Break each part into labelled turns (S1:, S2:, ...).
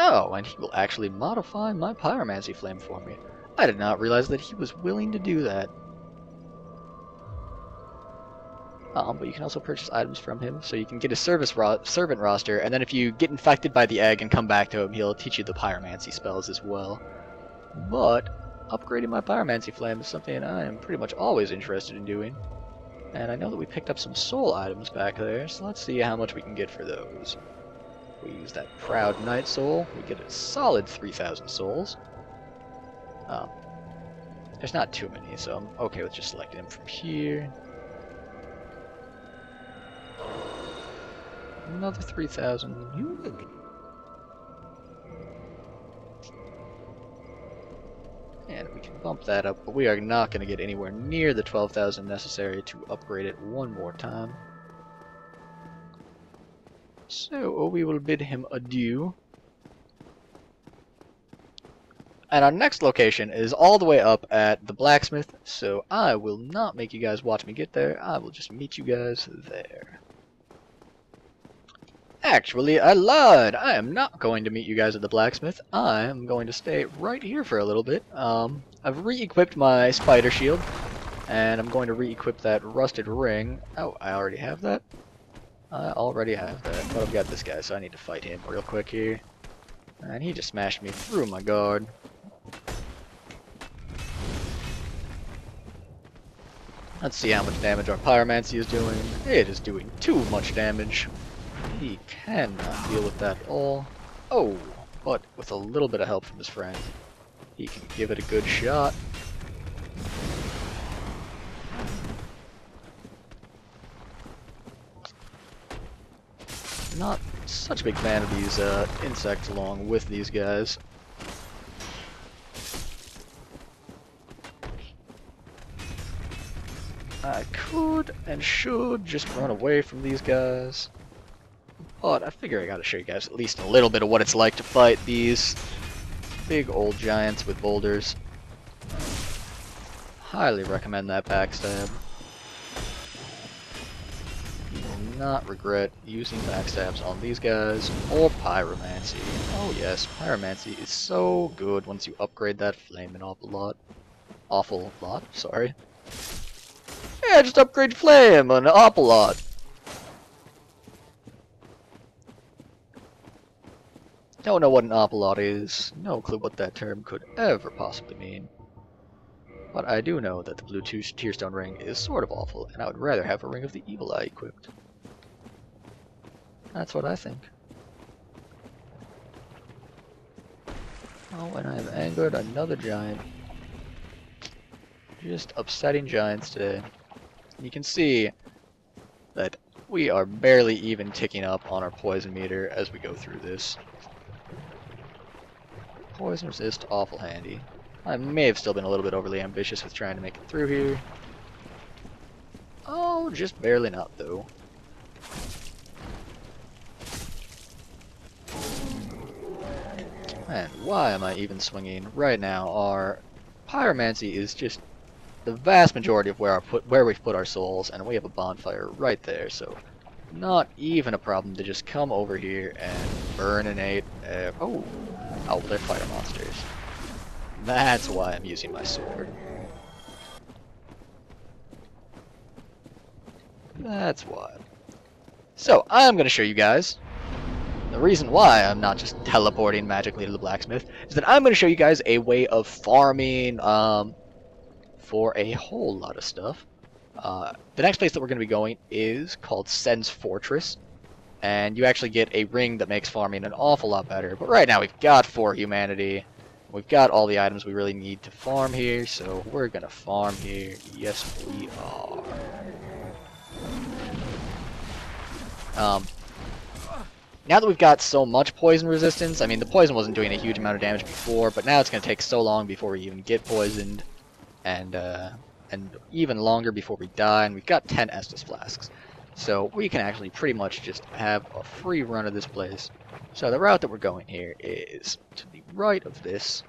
S1: Oh, and he will actually modify my Pyromancy flame for me. I did not realize that he was willing to do that. But you can also purchase items from him, so you can get a servant roster, and then if you get infected by the egg and come back to him, he'll teach you the Pyromancy spells as well. But upgrading my Pyromancy flame is something I am pretty much always interested in doing. And I know that we picked up some soul items back there, so let's see how much we can get for those. We use that Proud Knight soul, we get a solid 3,000 souls. There's not too many, so I'm okay with just selecting them from here. Another 3,000. And we can bump that up, but we are not going to get anywhere near the 12,000 necessary to upgrade it one more time. So we will bid him adieu. And our next location is all the way up at the blacksmith, so I will not make you guys watch me get there. I will just meet you guys there. Actually, I lied. I am not going to meet you guys at the blacksmith. I am going to stay right here for a little bit. I've re-equipped my spider shield, and I'm going to re-equip that rusted ring. Oh, I already have that? I already have that, but I've got this guy, so I need to fight him real quick here. And he just smashed me through my guard. Let's see how much damage our Pyromancy is doing. It is doing too much damage. He cannot deal with that at all. Oh, but with a little bit of help from his friend, he can give it a good shot. Not such a big fan of these insects along with these guys. I could and should just run away from these guys. But I figure I gotta show you guys at least a little bit of what it's like to fight these big old giants with boulders. Highly recommend that backstab. You will not regret using backstabs on these guys or Pyromancy. Oh yes, Pyromancy is so good once you upgrade that flame an awful lot, sorry. Yeah, just upgrade flame an awful lot. Don't know what an awful lot is. No clue what that term could ever possibly mean. But I do know that the blue Tearstone ring is sort of awful, and I would rather have a Ring of the Evil Eye equipped. That's what I think. Oh, and I have angered another giant. Just upsetting giants today. You can see that we are barely even ticking up on our poison meter as we go through this. Poison resist, awful handy. I may have still been a little bit overly ambitious with trying to make it through here. Oh, just barely not though. And why am I even swinging right now? Our Pyromancy is just the vast majority of where we've put our souls, and we have a bonfire right there, so not even a problem to just come over here and burninate. Oh, they're fire monsters. That's why I'm using my sword. That's why. So I'm going to show you guys. The reason why I'm not just teleporting magically to the blacksmith is that I'm going to show you guys a way of farming for a whole lot of stuff. The next place that we're going to be going is called Sen's Fortress, and you actually get a ring that makes farming an awful lot better. But right now we've got 4 humanity, we've got all the items we really need to farm here, so we're going to farm here. Yes, we are. Now that we've got so much poison resistance, I mean the poison wasn't doing a huge amount of damage before, but now it's going to take so long before we even get poisoned, and even longer before we die, and we've got 10 Estus flasks. So we can actually pretty much just have a free run of this place. So the route that we're going here is to the right of this.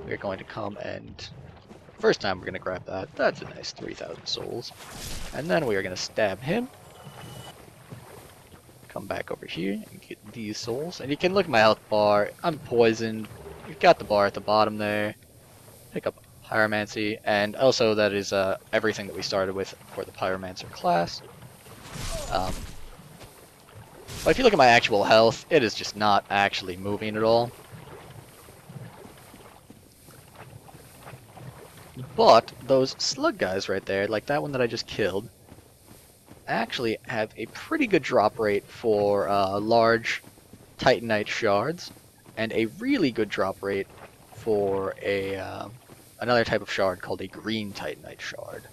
S1: We're going to come and, first time we're going to grab that. That's a nice 3,000 souls. And then we are going to stab him. come back over here and get these souls. And you can look at my health bar. I'm poisoned. You've got the bar at the bottom there. Pick up Pyromancy, and also that is everything that we started with for the Pyromancer class. But if you look at my actual health, it is just not actually moving at all. But those slug guys right there, like that one that I just killed, actually have a pretty good drop rate for large Titanite shards, and a really good drop rate for another type of shard called a green Titanite shard,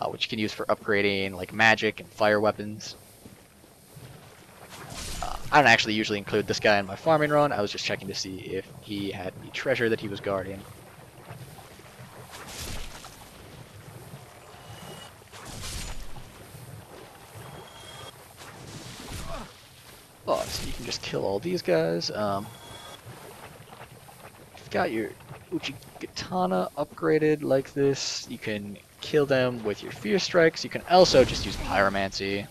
S1: which you can use for upgrading like magic and fire weapons. I don't actually usually include this guy in my farming run. I was just checking to see if he had any treasure that he was guarding. But you can just kill all these guys. You've got your Uchigatana upgraded like this. You can kill them with your Fear Strikes. You can also just use Pyromancy.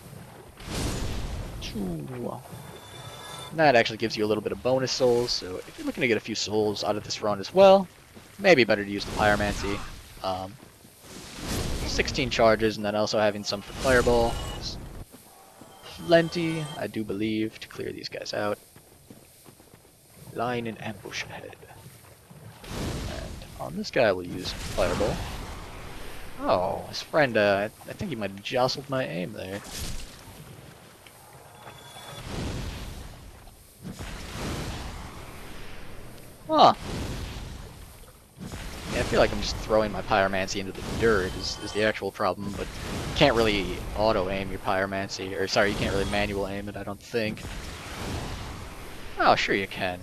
S1: That actually gives you a little bit of bonus souls, so if you're looking to get a few souls out of this run as well, maybe better to use the Pyromancy. 16 charges, and then also having some for Fireball. Plenty, I do believe, to clear these guys out. Line and ambush ahead. And on this guy we'll use Fireball. Oh, his friend, I think he might have jostled my aim there. Huh. Yeah, I feel like I'm just throwing my Pyromancy into the dirt is the actual problem, but you can't really auto-aim your Pyromancy, or sorry, you can't really manual aim it, I don't think. Oh, sure you can.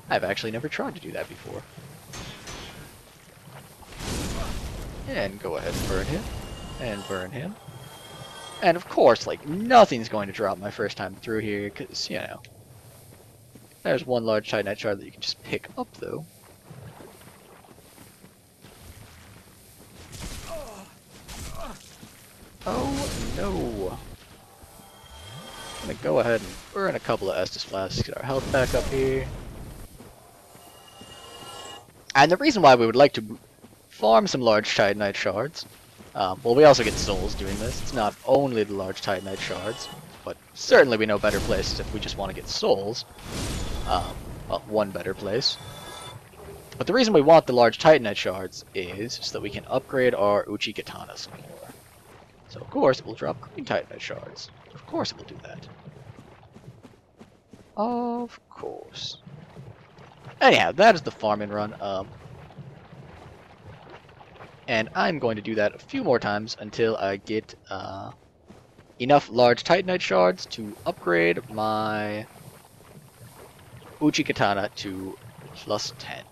S1: I've actually never tried to do that before. And go ahead and burn him. And burn him. And of course, like, nothing's going to drop my first time through here, because, you know. There's one large Titanite shard that you can just pick up, though. Oh, no. I'm gonna go ahead and burn a couple of Estus flasks to get our health back up here. And the reason why we would like to farm some large Titanite shards, well, we also get souls doing this. It's not only the large Titanite shards, but certainly we know better places if we just want to get souls. Well, one better place. But the reason we want the large Titanite shards is so that we can upgrade our Uchigatana some more. So of course it will drop green Titanite shards. Of course it will do that. Of course. Anyhow, that is the farming run. And I'm going to do that a few more times until I get enough large Titanite shards to upgrade my Uchigatana to +10.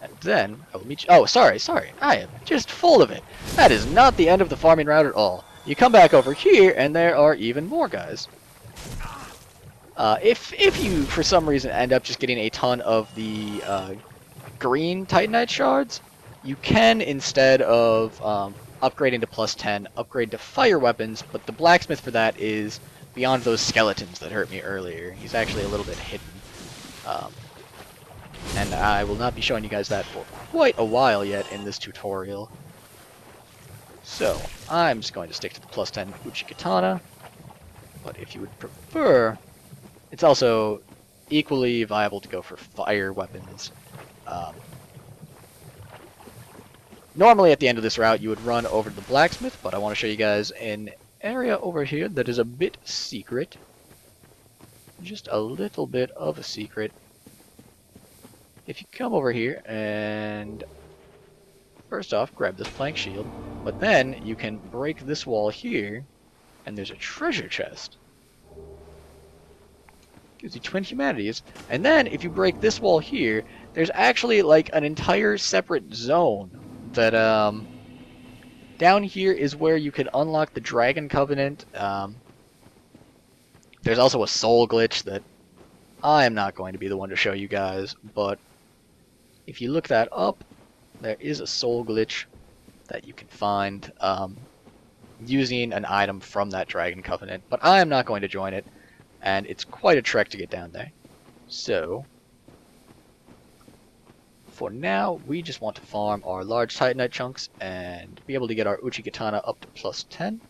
S1: And then I will meet you. Oh, sorry. I am just full of it. That is not the end of the farming route at all. You come back over here, and there are even more guys. If you, for some reason, end up just getting a ton of the green Titanite shards, you can, instead of upgrading to +10, upgrade to fire weapons, but the blacksmith for that is beyond those skeletons that hurt me earlier. He's actually a little bit hidden. And I will not be showing you guys that for quite a while yet in this tutorial. So, I'm just going to stick to the +10 Uchigatana. But if you would prefer, it's also equally viable to go for fire weapons. Normally at the end of this route you would run over to the blacksmith, but I want to show you guys an area over here that is a bit secret. Just a little bit of a secret. If you come over here and first off grab this plank shield, but then you can break this wall here and there's a treasure chest. Gives you 20 humanities. And then if you break this wall here, there's actually like an entire separate zone that down here is where you can unlock the Dragon Covenant. There's also a soul glitch that I am not going to be the one to show you guys, but if you look that up, there is a soul glitch that you can find. using an item from that Dragon Covenant, but I am not going to join it, and it's quite a trek to get down there. So, for now, we just want to farm our large Titanite chunks and be able to get our Uchi Katana up to plus 10.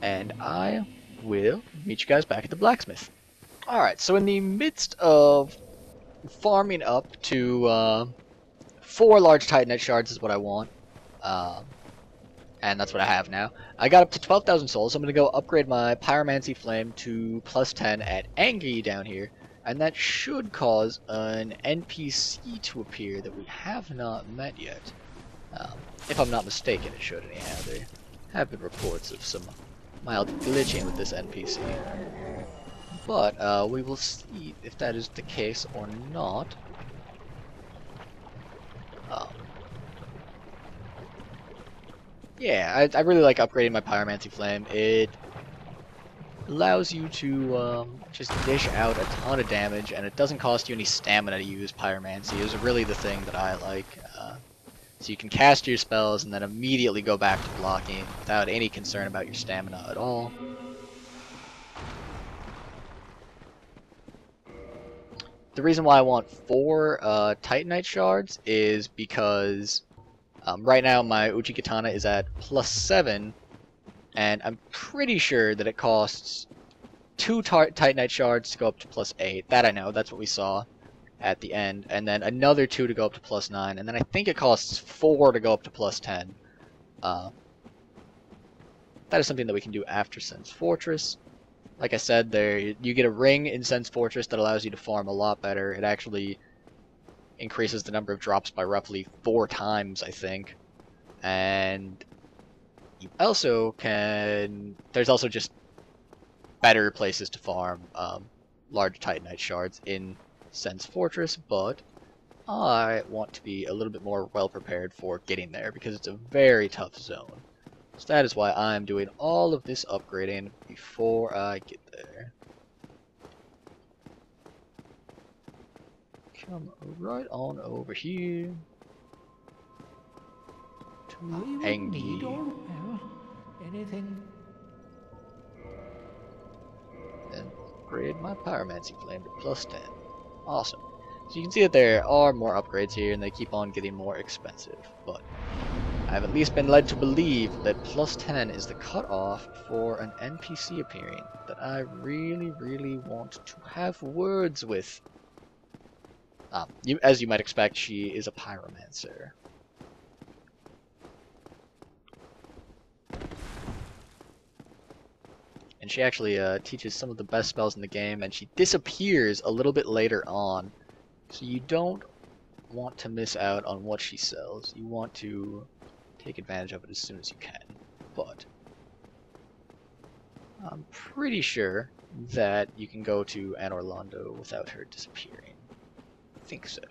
S1: And I will meet you guys back at the blacksmith. Alright, so in the midst of farming up to 4 large Titanite shards is what I want. And that's what I have now. I got up to 12,000 souls. So I'm going to go upgrade my Pyromancy Flame to plus 10 at Angie down here. And that should cause an NPC to appear that we have not met yet. If I'm not mistaken, it should anyhow. There have been reports of some mild glitching with this NPC. But we will see if that is the case or not. Yeah, I really like upgrading my Pyromancy Flame. It allows you to just dish out a ton of damage, and it doesn't cost you any stamina to use Pyromancy. Is really the thing that I like. So you can cast your spells and then immediately go back to blocking without any concern about your stamina at all. The reason why I want 4 Titanite shards is because right now my Uchi Katana is at plus 7, and I'm pretty sure that it costs 2 Titanite shards to go up to plus 8. That I know, that's what we saw at the end. And then another 2 to go up to plus 9, and then I think it costs 4 to go up to plus 10. That is something that we can do after Sen's Fortress. Like I said, you get a ring in Sen's Fortress that allows you to farm a lot better. It actually increases the number of drops by roughly 4 times, I think. And you also can... There's also just better places to farm large Titanite shards in Sen's Fortress, but I want to be a little bit more well prepared for getting there because it's a very tough zone. So that is why I'm doing all of this upgrading before I get there. Come right on over here to Angie.
S2: Anything?
S1: And upgrade my Pyromancy Flame to plus 10. Awesome. So you can see that there are more upgrades here, and they keep on getting more expensive. But I've at least been led to believe that plus 10 is the cutoff for an NPC appearing that I really, really want to have words with. As you might expect, she is a Pyromancer. And she actually teaches some of the best spells in the game, and she disappears a little bit later on. So you don't want to miss out on what she sells. You want to take advantage of it as soon as you can. But I'm pretty sure that you can go to Anor Londo without her disappearing. I think so.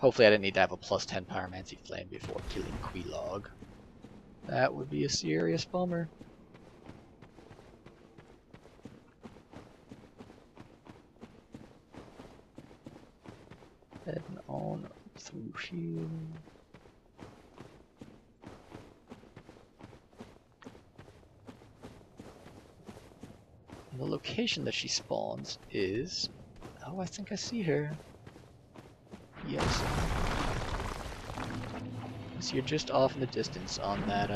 S1: Hopefully I didn't need to have a plus 10 Pyromancy Flame before killing Quilog. That would be a serious bummer. Heading on through here. And the location that she spawns is... Oh, I think I see her. Yes. So you're just off in the distance on that,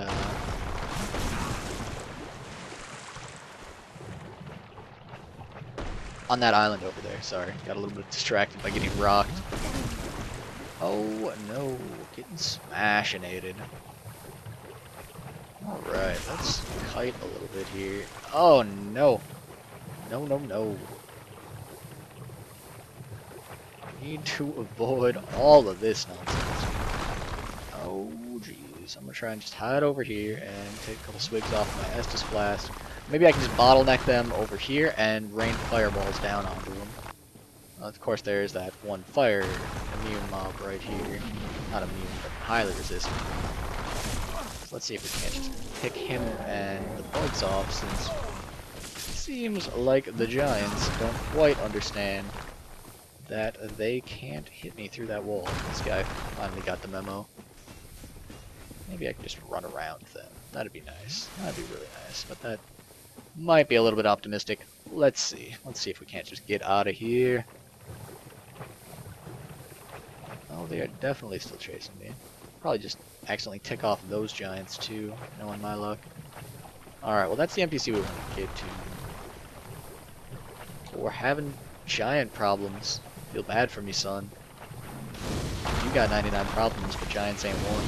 S1: on that island over there. Sorry, got a little bit distracted by getting rocked. Oh no, getting smashinated. Alright, let's kite a little bit here. Oh no. No. Need to avoid all of this nonsense. Oh jeez, I'm gonna try and just hide over here and take a couple swigs off my Estus Flask. Maybe I can just bottleneck them over here and rain fireballs down onto them. Of course there's that one fire immune mob right here. Not immune, but highly resistant. So let's see if we can't just pick him and the bugs off, since it seems like the giants don't quite understand that they can't hit me through that wall. This guy finally got the memo. Maybe I can just run around then. That'd be nice. That'd be really nice. But that might be a little bit optimistic. Let's see. Let's see if we can't just get out of here. Oh, they are definitely still chasing me. Probably just accidentally tick off those giants too, knowing my luck. Alright, well that's the NPC we want to get to. But we're having giant problems. Feel bad for me, son. You got 99 problems, but giants ain't one.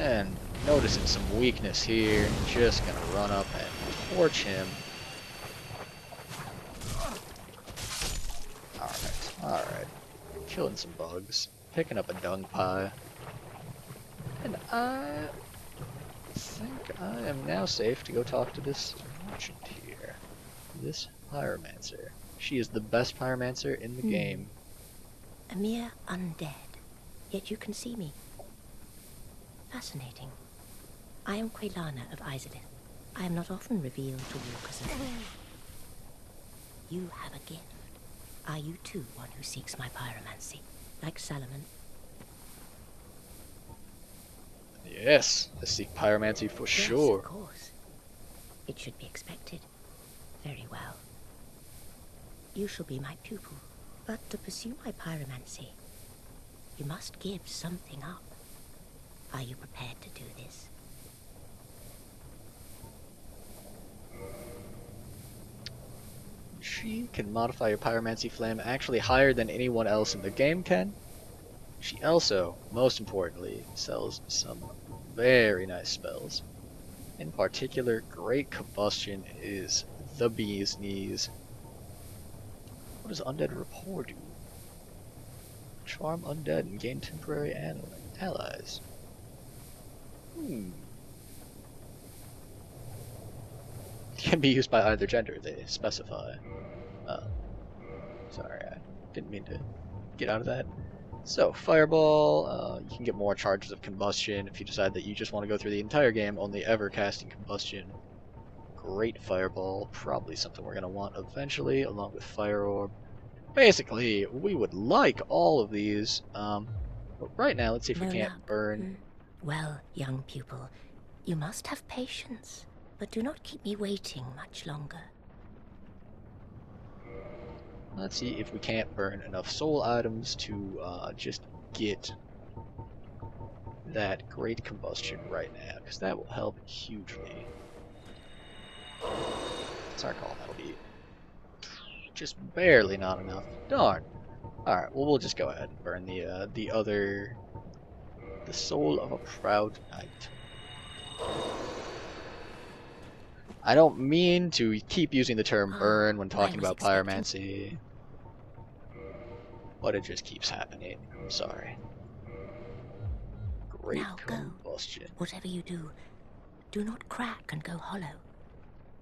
S1: And noticing some weakness here, just gonna run up and torch him. Alright. Killing some bugs. Picking up a dung pie. And I think I am now safe to go talk to this merchant here. This Pyromancer. She is the best Pyromancer in the game.
S3: A mere undead, yet you can see me. Fascinating. I am Quelana of Izalith. I am not often revealed to walkers of flesh. You have a gift. Are you too one who seeks my pyromancy, like Solomon?
S1: Yes, I seek pyromancy for sure.
S3: Yes, of course. It should be expected. Very well. You shall be my pupil, but to pursue my pyromancy, you must give something up. Are you prepared to do this?
S1: She can modify your pyromancy flame actually higher than anyone else in the game can. She also, most importantly, sells some very nice spells. In particular, Great Combustion is the bee's knees. What does Undead Rapport do? Charm undead and gain temporary allies. Can be used by either gender, they specify. Sorry, I didn't mean to get out of that. So, Fireball, you can get more charges of Combustion if you decide that you just want to go through the entire game only ever casting Combustion. Great Fireball, probably something we're going to want eventually, along with Fire Orb. Basically, we would like all of these, but right now, let's see if we can't burn.
S3: Well, young pupil, you must have patience, but do not keep me waiting much longer.
S1: Let's see if we can't burn enough soul items to just get that Great Combustion right now, because that will help hugely. Sorry, call that'll be just barely not enough. Darn. Alright, well we'll just go ahead and burn the soul of a proud knight. I don't mean to keep using the term burn when talking about pyromancy, but it just keeps happening. I'm sorry. Great Combustion.
S3: Go. Whatever you do, do not crack and go hollow,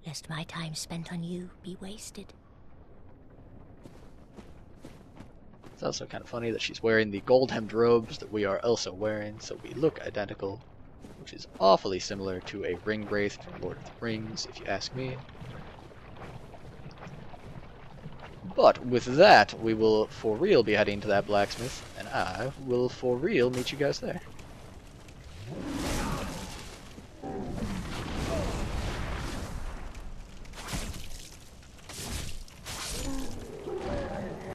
S3: lest my time spent on you be wasted.
S1: It's also kind of funny that she's wearing the gold-hemmed robes that we are also wearing, so we look identical, which is awfully similar to a ring wraith from Lord of the Rings, if you ask me. But with that, we will for real be heading to that blacksmith, and I will for real meet you guys there.